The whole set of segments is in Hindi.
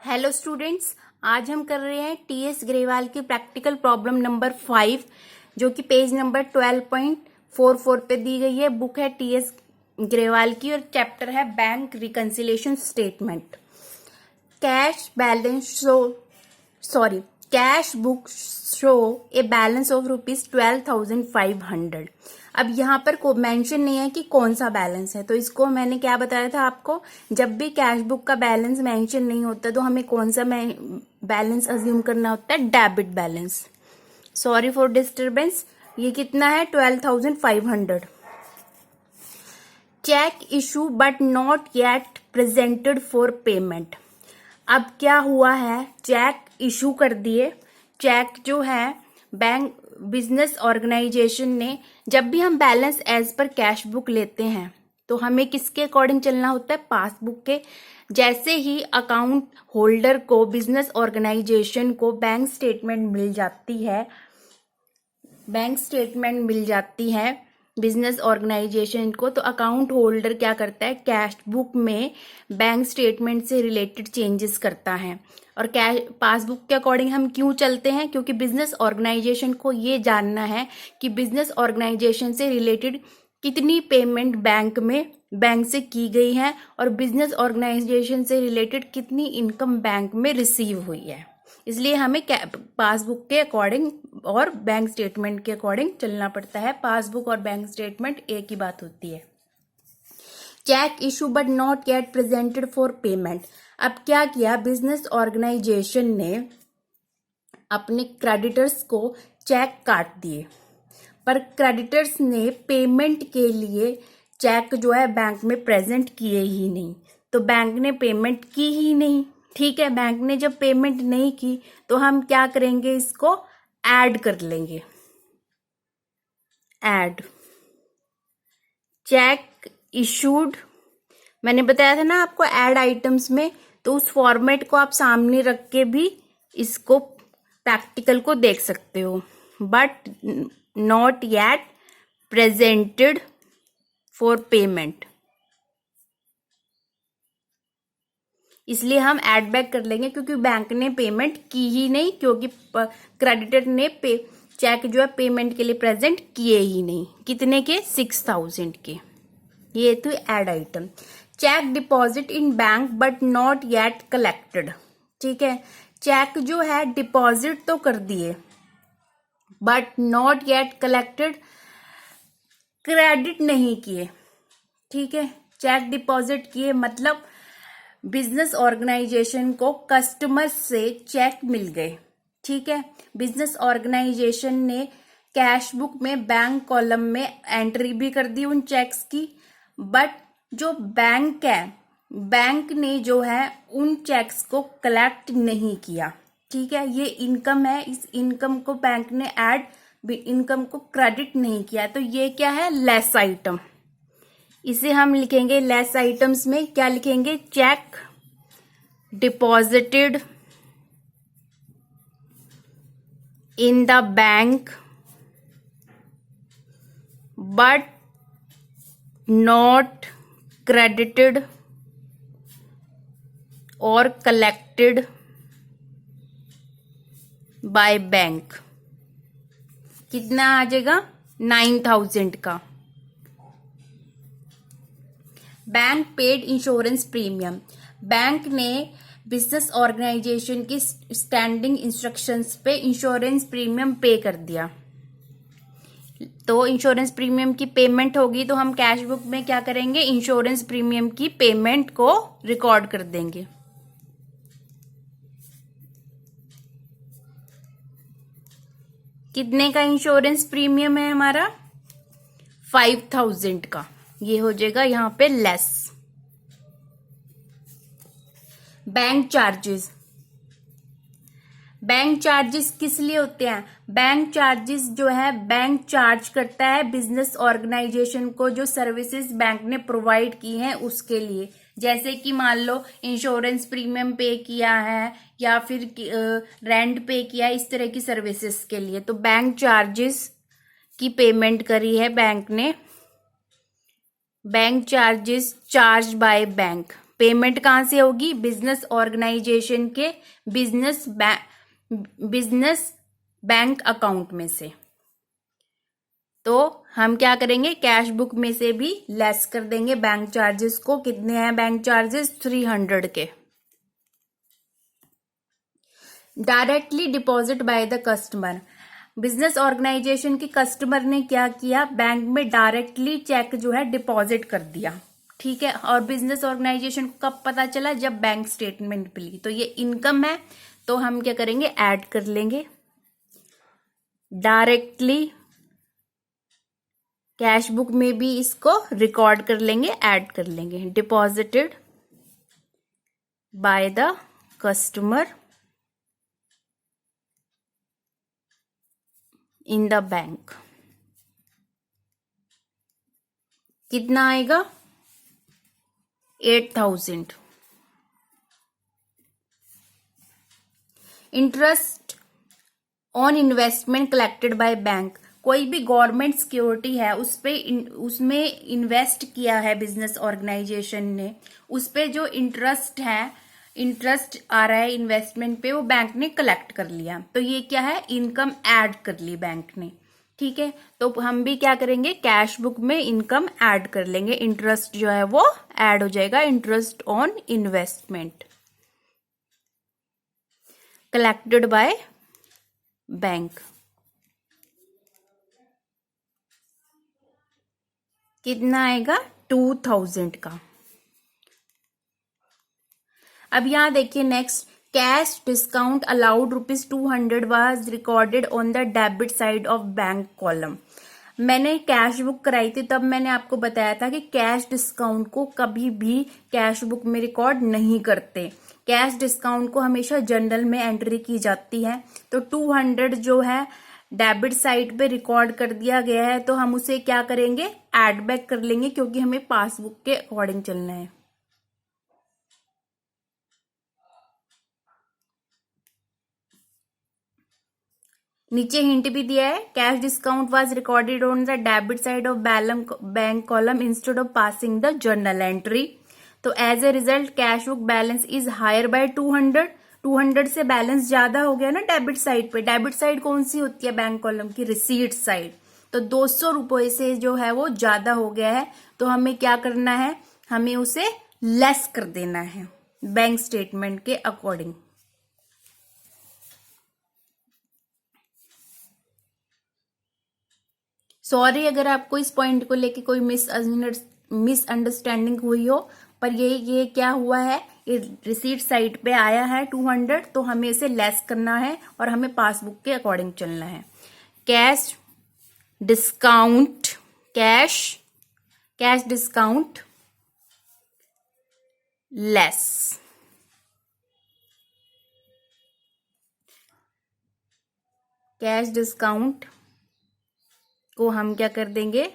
हेलो स्टूडेंट्स, आज हम कर रहे हैं टीएस ग्रेवाल की प्रैक्टिकल प्रॉब्लम नंबर 5 जो कि पेज नंबर 12.44 पे दी गई है। बुक है टीएस ग्रेवाल की और चैप्टर है bank reconciliation statement. Cash book show a balance of ₹12,500। अब यहाँ पर को मेंशन नहीं है कि कौन सा बैलेंस है, तो इसको मैंने क्या बताया था आपको, जब भी कैश बुक का बैलेंस मेंशन नहीं होता तो हमें कौन सा बैलेंस अज्यूम करना होता है, debit balance. Sorry for disturbance. ये कितना है, 12,500। Cheque issue but not yet presented for payment. अब क्या हुआ है, चेक इशू कर दिए। चेक जो है बैंक बिजनेस ऑर्गेनाइजेशन ने, जब भी हम balance as per cash book लेते हैं तो हमें किसके अकॉर्डिंग चलना होता है, पासबुक के। जैसे ही अकाउंट होल्डर को, बिजनेस ऑर्गेनाइजेशन को बैंक स्टेटमेंट मिल जाती है बिजनेस ऑर्गेनाइजेशन को, तो अकाउंट होल्डर क्या करता है, कैश बुक में बैंक स्टेटमेंट से रिलेटेड चेंजेस करता है। और कैश पासबुक के अकॉर्डिंग हम क्यों चलते हैं, क्योंकि बिजनेस ऑर्गेनाइजेशन को ये जानना है कि बिजनेस ऑर्गेनाइजेशन से रिलेटेड कितनी पेमेंट बैंक से की गई है और बिजनेस ऑर्गेनाइजेशन से रिलेटेड कितनी इनकम बैंक में रिसीव हुई है। इसलिए हमें पासबुक के अकॉर्डिंग और बैंक स्टेटमेंट के अकॉर्डिंग चलना पड़ता है। पासबुक और बैंक स्टेटमेंट एक ही बात होती है। Cheque issue but not yet presented for payment. अब क्या किया, बिजनेस ऑर्गेनाइजेशन ने अपने क्रेडिटर्स को चेक काट दिए, पर क्रेडिटर्स ने पेमेंट के लिए चेक जो है बैंक में प्रेजेंट किए ही नहीं, तो बैंक ने पेमेंट की ही नहीं। ठीक है, बैंक ने जब पेमेंट नहीं की तो हम क्या करेंगे, इसको ऐड कर लेंगे। ऐड चेक इशूड, मैंने बताया था ना आपको ऐड आइटम्स में, तो उस फॉर्मेट को आप सामने रख के भी इसको प्रैक्टिकल को देख सकते हो। But not yet presented for payment, इसलिए हम ऐड बैक कर लेंगे क्योंकि बैंक ने पेमेंट की ही नहीं, क्योंकि क्रेडिटर ने चेक जो है पेमेंट के लिए प्रेजेंट किए ही नहीं। कितने के, 6,000 के। ये तो add item. Cheque deposit in bank but not yet collected. ठीक है, चेक जो है डिपॉजिट तो कर दिए but not yet collected, credit नहीं किए। ठीक है, चेक डिपॉजिट किए मतलब बिजनेस ऑर्गेनाइजेशन को कस्टमर से चेक मिल गए। ठीक है, बिजनेस ऑर्गेनाइजेशन ने कैश बुक में बैंक कॉलम में एंट्री भी कर दी उन चेक्स की, बट जो बैंक है, बैंक ने जो है उन चेक्स को कलेक्ट नहीं किया। ठीक है, ये इनकम है, इस इनकम को बैंक ने इनकम को क्रेडिट नहीं किया, तो ये क्या है, लेस आइटम। इसे हम लिखेंगे लेस आइटम्स में, क्या लिखेंगे, check deposited in the bank but not credited और collected by बैंक। कितना आ जाएगा, 9,000 का। Bank paid insurance premium. Bank ने बिजनेस ऑर्गेनाइजेशन की स्टैंडिंग इंस्ट्रक्शंस पे इंश्योरेंस प्रीमियम पे कर दिया, तो इंश्योरेंस प्रीमियम की पेमेंट होगी तो हम कैश बुक में क्या करेंगे, इंश्योरेंस प्रीमियम की पेमेंट को रिकॉर्ड कर देंगे। कितने का इंश्योरेंस प्रीमियम है हमारा, 5,000 का। ये हो जाएगा यहां पे less. Bank charges. Bank charges किस लिए होते हैं, बैंक चार्जेस जो है बैंक चार्ज करता है बिजनेस ऑर्गेनाइजेशन को जो सर्विसेज बैंक ने प्रोवाइड की हैं उसके लिए। जैसे कि मान लो इंश्योरेंस प्रीमियम पे किया है या फिर रेंट पे किया, इस तरह की सर्विसेज के लिए, तो बैंक चार्जेस की पेमेंट करी है बैंक ने। Bank charges charge by bank, payment कहाँ से होगी? बिजनेस ऑर्गेनाइजेशन के बिजनेस बैंक अकाउंट में से। तो हम क्या करेंगे, कैश बुक में से भी लेस कर देंगे बैंक चार्जेस को। कितने हैं बैंक चार्जेस? 300 के। Directly deposit by the customer, business organisation के कस्टमर ने क्या किया, बैंक में डायरेक्टली चेक जो है डिपॉजिट कर दिया, ठीक है। और बिजनेस ऑर्गेनाइजेशन को कब पता चला? जब बैंक स्टेटमेंट मिली। तो ये इनकम है, तो हम क्या करेंगे, ऐड कर लेंगे। डायरेक्टली कैश बुक में भी इसको रिकॉर्ड कर लेंगे, ऐड कर लेंगे। Deposited bye the customer in the bank. कितना आएगा? 8000। Interest on investment collected by bank, कोई भी गवर्नमेंट सिक्योरिटी है उसमें इन्वेस्ट किया है बिजनेस ऑर्गेनाइजेशन ने, उस पे जो इंटरेस्ट है, इंटरेस्ट आ रहा है इन्वेस्टमेंट पे, वो बैंक ने कलेक्ट कर लिया। तो ये क्या है, इनकम ऐड कर ली बैंक ने, ठीक है। तो हम भी क्या करेंगे, कैश बुक में इनकम ऐड कर लेंगे, इंटरेस्ट जो है वो ऐड हो जाएगा, interest on investment collected by bank. कितना आएगा? 2000 का। अब यहां देखिए next, cash discount allowed ₹200 was recorded on the debit side of bank column. मैंने कैश बुक कराई थी, तब मैंने आपको बताया था कि कैश डिस्काउंट को कभी भी कैश बुक में रिकॉर्ड नहीं करते। कैश डिस्काउंट को हमेशा जनरल में एंट्री की जाती है। तो 200 जो है डेबिट साइड पे रिकॉर्ड कर दिया गया है, तो हम उसे क्या करेंगे, ऐड बैक कर लेंगे, क्योंकि हमें पासबुक के अकॉर्डिंग चलना है। नीचे हिंट भी दिया है, cash discount was recorded on the debit side of bank column instead of passing the journal entry. तो as a result cash book balance is higher by 200। 200 से बैलेंस ज्यादा हो गया ना डेबिट साइड पे। डेबिट साइड कौन सी होती है बैंक कॉलम की? Receipt side. तो 200 रुपए से जो है वो ज्यादा हो गया है, तो हमें क्या करना है, हमें उसे लेस कर देना है बैंक स्टेटमेंट के अकॉर्डिंग। सॉरी अगर आपको इस पॉइंट को लेके कोई मिसअंडरस्टैंडिंग हुई हो, पर ये क्या हुआ है, ये रिसीट साइड पे आया है 200, तो हमें इसे लेस करना है और हमें पासबुक के अकॉर्डिंग चलना है। Cash discount, cash discount less, cash discount को हम क्या कर देंगे,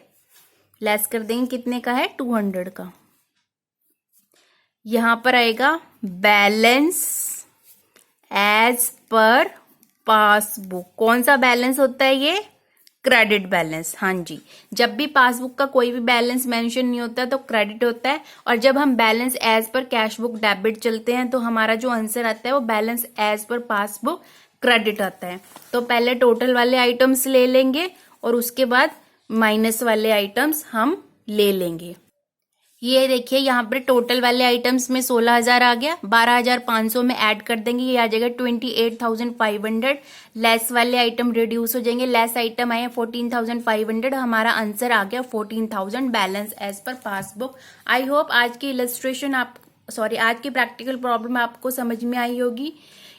लेस कर देंगे। कितने का है? 200 का। यहां पर आएगा बैलेंस एज पर पासबुक। कौन सा बैलेंस होता है ये? Credit balance. हाँ जी, जब भी पासबुक का कोई भी बैलेंस मेंशन नहीं होता तो क्रेडिट होता है, और जब हम balance as per cash book debit चलते हैं तो हमारा जो आंसर आता है वो balance as per passbook credit आता है। तो पहले टोटल वाले आइटम्स ले लेंगे और उसके बाद माइनस वाले आइटम्स हम ले लेंगे। ये देखिए यहाँ पर टोटल वाले आइटम्स में 16,000 आ गया, 12,500 में ऐड कर देंगे, ये आ जाएगा 28,500। लेस वाले आइटम रिड्यूस हो जाएंगे, लेस आइटम आए 14,500, हमारा आंसर आ गया 14,000 balance as per passbook. I hope आज की इलस्ट्रेशन आज की प्रैक्टिकल प्रॉब्लम आपको समझ में आई होगी।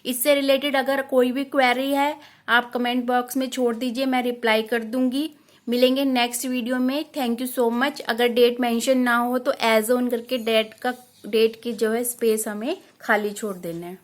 इससे रिलेटेड अगर कोई भी क्वेरी है आप कमेंट बॉक्स में छोड़ दीजिए, मैं रिप्लाई कर दूंगी। मिलेंगे नेक्स्ट वीडियो में। Thank you so much. अगर डेट मेंशन ना हो तो एज ऑन करके डेट की जो है स्पेस हमें खाली छोड़ देना है।